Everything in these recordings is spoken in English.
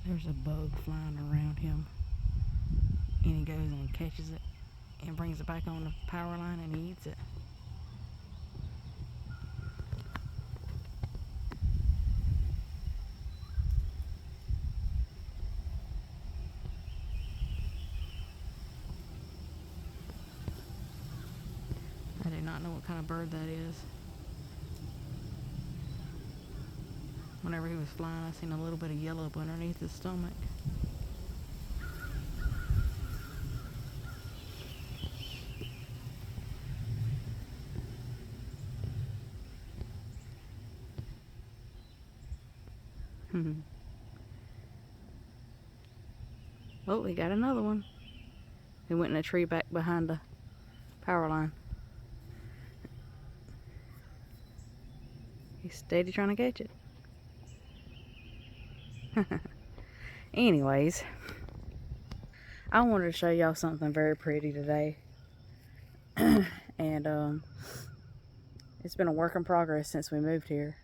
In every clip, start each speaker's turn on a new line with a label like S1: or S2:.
S1: There's a bug flying around him, and he goes and catches it and brings it back on the power line and he eats it. I do not know what kind of bird that is. Whenever he was flying, I seen a little bit of yellow up underneath his stomach. Oh, we got another one. He went in a tree back behind the power line. He's steady trying to catch it. Anyways, I wanted to show y'all something very pretty today. And it's been a work in progress since we moved here.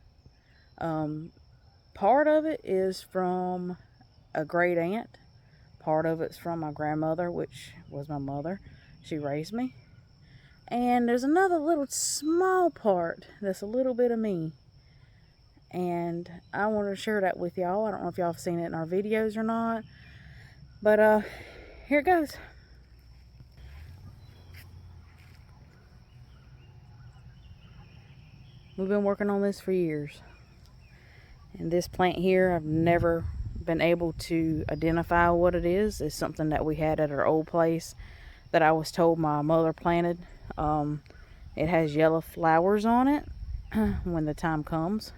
S1: Part of it is from a great aunt. Part of it's from my grandmother, which was my mother. She raised me. And there's another little small part that's a little bit of me. And I wanted to share that with y'all. I don't know if y'all have seen it in our videos or not. But here it goes. We've been working on this for years. And this plant here, I've never been able to identify what it is. It's something that we had at our old place that I was told my mother planted. It has yellow flowers on it when the time comes.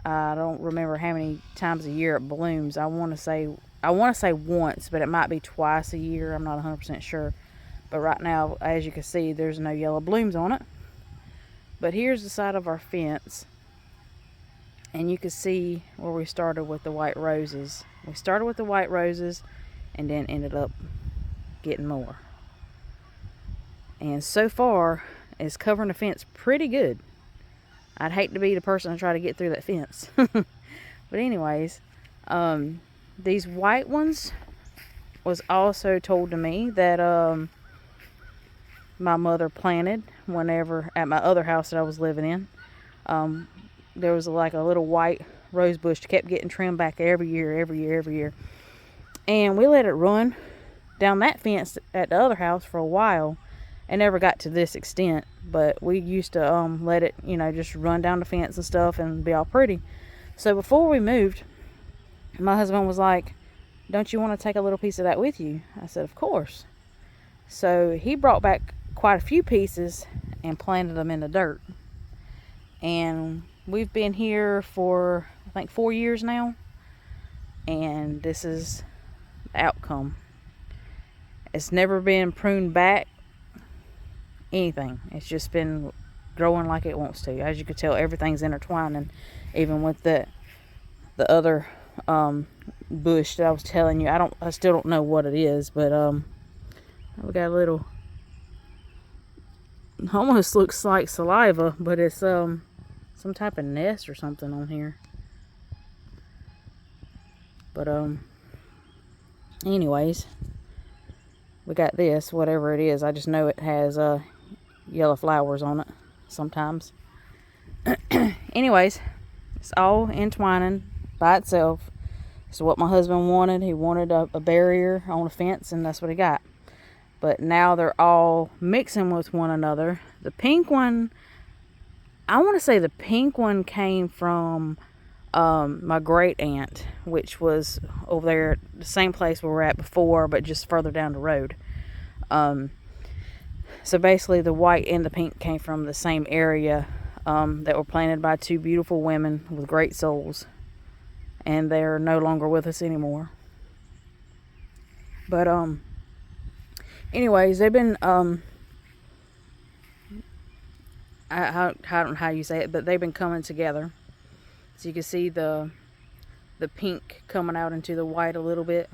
S1: I don't remember how many times a year it blooms. I want to say once, but it might be twice a year. I'm not 100% sure. But right now, as you can see, there's no yellow blooms on it. But here's the side of our fence. And you can see where we started with the white roses. We started with the white roses and then ended up getting more. And so far, it's covering the fence pretty good. I'd hate to be the person to try to get through that fence. But anyways, these white ones was also told to me that my mother planted whenever at my other house that I was living in. There was like a little white rose bush that kept getting trimmed back every year. And we let it run down that fence at the other house for a while. It never got to this extent, but we used to let it, just run down the fence and stuff and be all pretty. So before we moved, my husband was like, "Don't you want to take a little piece of that with you?" I said, "Of course." So he brought back quite a few pieces and planted them in the dirt. And we've been here for, I think, 4 years now. And this is the outcome. It's never been pruned back. Anything. It's just been growing like it wants to. As you can tell, everything's intertwining. Even with the other bush that I was telling you. I still don't know what it is. But we got a little, almost looks like saliva, but it's some type of nest or something on here. But anyways, we got this, whatever it is. I just know it has yellow flowers on it sometimes. Anyways, it's all entwining by itself. It's what my husband wanted. He wanted a barrier on a fence, and that's what he got. But now they're all mixing with one another. The pink one, I want to say the pink one came from my great aunt, which was over there at the same place where we're at before, but just further down the road. So basically the white and the pink came from the same area that were planted by two beautiful women with great souls. And they're no longer with us anymore. But anyways, they've been I don't know how you say it, but they've been coming together. So you can see the pink coming out into the white a little bit.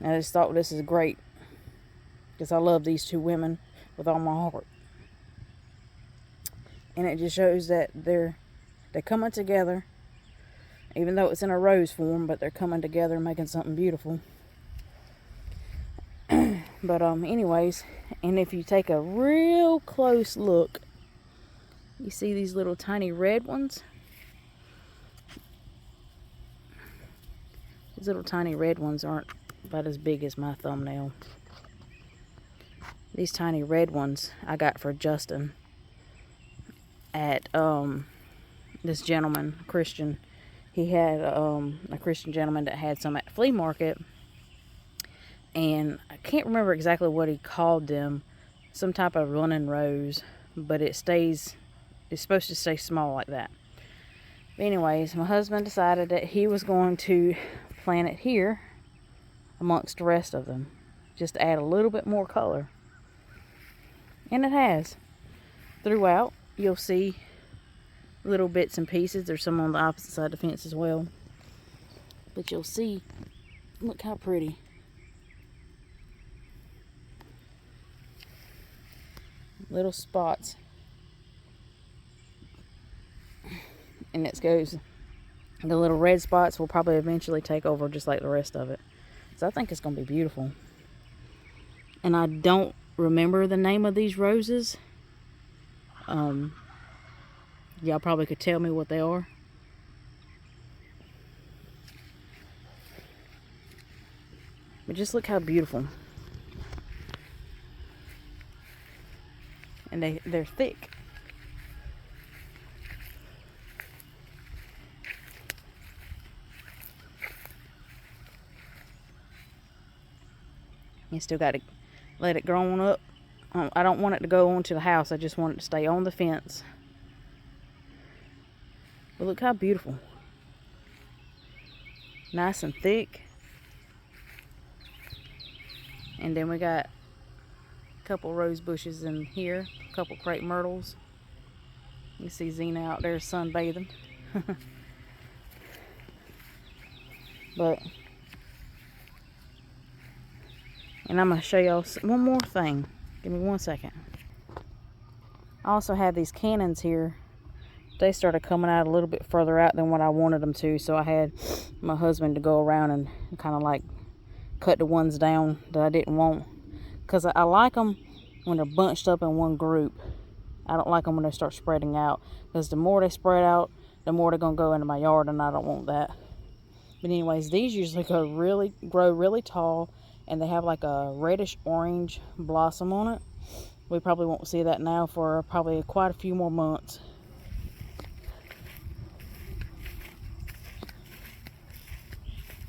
S1: I just thought this is great because I love these two women with all my heart. And it just shows that they're coming together even though it's in a rose form, but they're coming together and making something beautiful. But anyways, and if you take a real close look, you see these little tiny red ones? These little tiny red ones aren't about as big as my thumbnail. These tiny red ones I got for Justin at this gentleman, Christian. He had a Christian gentleman that had some at the flea market, and I can't remember exactly what he called them. Some type of running rose, but it's supposed to stay small like that. But anyways, my husband decided that he was going to plant it here amongst the rest of them, just to add a little bit more color. And it has. Throughout, you'll see little bits and pieces. There's some on the opposite side of the fence as well. But you'll see, look how pretty. Little spots. And it goes, the little red spots will probably eventually take over just like the rest of it. So I think it's going to be beautiful. And I don't remember the name of these roses. Y'all probably could tell me what they are. But just look how beautiful. And they're thick. You still got to let it grow on up. I don't want it to go onto the house. I just want it to stay on the fence. But look how beautiful. Nice and thick. And then we got a couple rose bushes in here. A couple crepe myrtles. You see Xena out there sunbathing. But, and I'm going to show y'all one more thing. Give me 1 second. I also have these cannons here. They started coming out a little bit further out than what I wanted them to, so I had my husband to go around and kind of like cut the ones down that I didn't want. Because I like them when they're bunched up in one group. I don't like them when they start spreading out. Because the more they spread out, the more they're going to go into my yard, and I don't want that. But anyways, these usually grow really tall, and they have like a reddish orange blossom on it. We probably won't see that now for probably quite a few more months.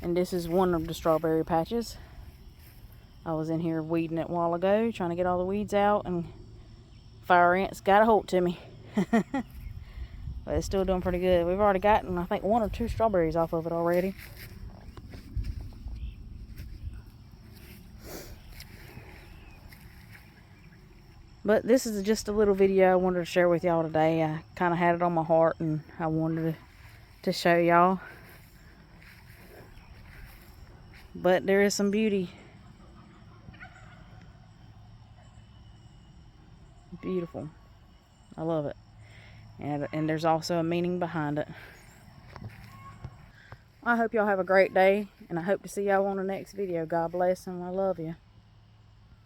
S1: And this is one of the strawberry patches. I was in here weeding it a while ago, trying to get all the weeds out, and fire ants got a hold to me. But it's still doing pretty good. We've already gotten, I think, 1 or 2 strawberries off of it already. But this is just a little video I wanted to share with y'all today. I kind of had it on my heart, and I wanted to show y'all. But there is some beauty. Beautiful. I love it. And there's also a meaning behind it. I hope y'all have a great day, and I hope to see y'all on the next video. God bless, and I love you.